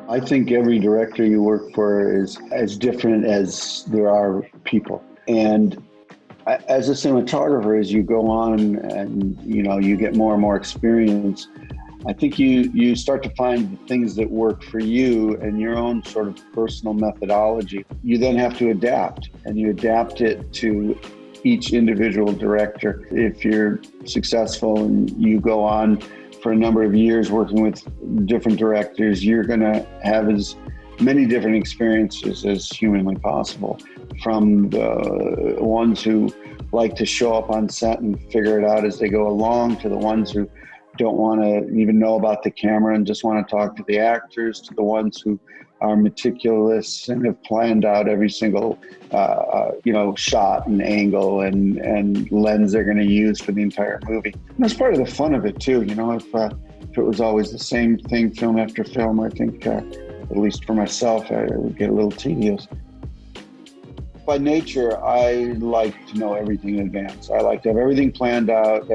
I think every director you work for is as different as there are people. And as a cinematographer, as you go on and you get more and more experience, I think you start to find the things that work for you and your own sort of personal methodology. You then have to adapt, and you adapt it to each individual director. If you're successful and you go on for a number of years working with different directors, you're going to have as many different experiences as humanly possible. From the ones who like to show up on set and figure it out as they go along, to the ones who don't want to even know about the camera and just want to talk to the actors, to the ones who are meticulous and have planned out every single shot and angle and lens they're going to use for the entire movie. And that's part of the fun of it too. If it was always the same thing film after film, I think at least for myself, I would get a little tedious. By nature, I like to know everything in advance. I like to have everything planned out,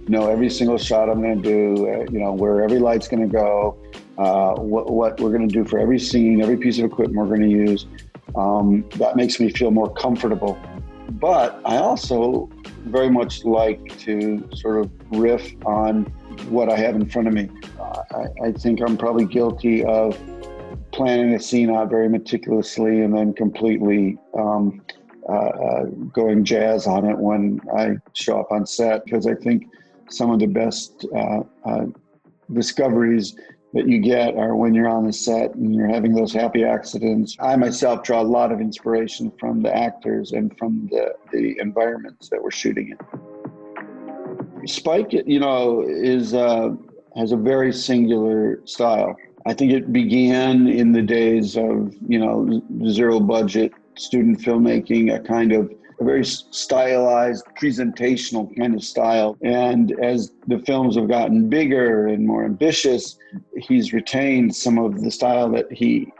know every single shot I'm going to do, where every light's going to go, what we're going to do for every scene, every piece of equipment we're going to use. That makes me feel more comfortable. But I also very much like to sort of riff on what I have in front of me. I think I'm probably guilty of planning a scene out very meticulously and then completely going jazz on it when I show up on set, because I think some of the best discoveries that you get are when you're on the set and you're having those happy accidents. I myself draw a lot of inspiration from the actors and from the environments that we're shooting in. Spike, has a very singular style. I think it began in the days of, zero budget student filmmaking, a very stylized, presentational kind of style. And as the films have gotten bigger and more ambitious, he's retained some of the style that he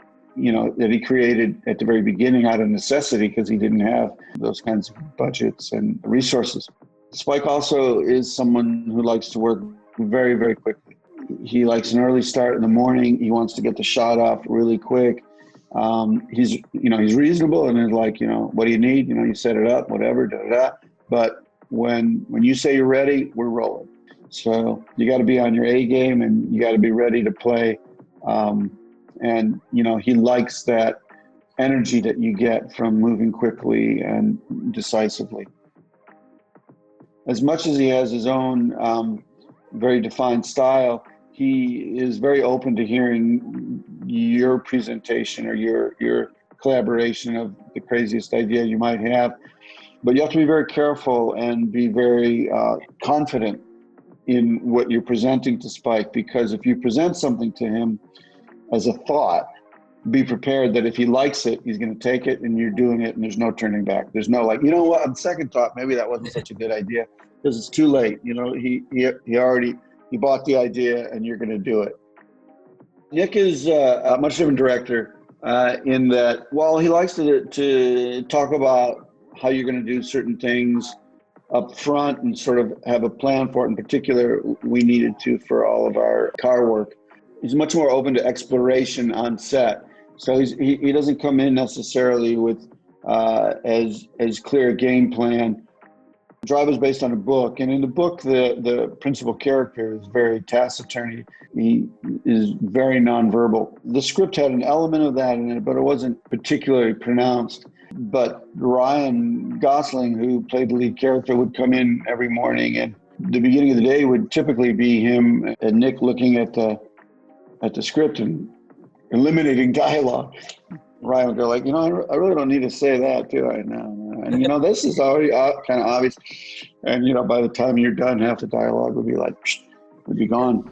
created at the very beginning out of necessity, because he didn't have those kinds of budgets and resources. Spike also is someone who likes to work very, very quickly. He likes an early start in the morning. He wants to get the shot off really quick. He's reasonable and is like, what do you need? You set it up, whatever, da-da-da. But when you say you're ready, we're rolling. So you got to be on your A game and you got to be ready to play. He likes that energy that you get from moving quickly and decisively. As much as he has his own very defined style, he is very open to hearing your presentation or your collaboration of the craziest idea you might have. But you have to be very careful and be very confident in what you're presenting to Spike, because if you present something to him as a thought, be prepared that if he likes it, he's going to take it and you're doing it and there's no turning back. There's no on second thought, maybe that wasn't such a good idea, because it's too late. He bought the idea and you're going to do it. Nick is a much different director in that while he likes to talk about how you're going to do certain things up front and sort of have a plan for it. In particular, we needed to for all of our car work. He's much more open to exploration on set. So he doesn't come in necessarily with as clear a game plan. Drive is based on a book, and in the book, the principal character is very taciturn. He is very nonverbal. The script had an element of that in it, but it wasn't particularly pronounced. But Ryan Gosling, who played the lead character, would come in every morning, and the beginning of the day would typically be him and Nick looking at the script and eliminating dialogue. Ryan would go like, I really don't need to say that, do I? No. And, this is already kind of obvious. And, by the time you're done, half the dialogue would be like, would be gone.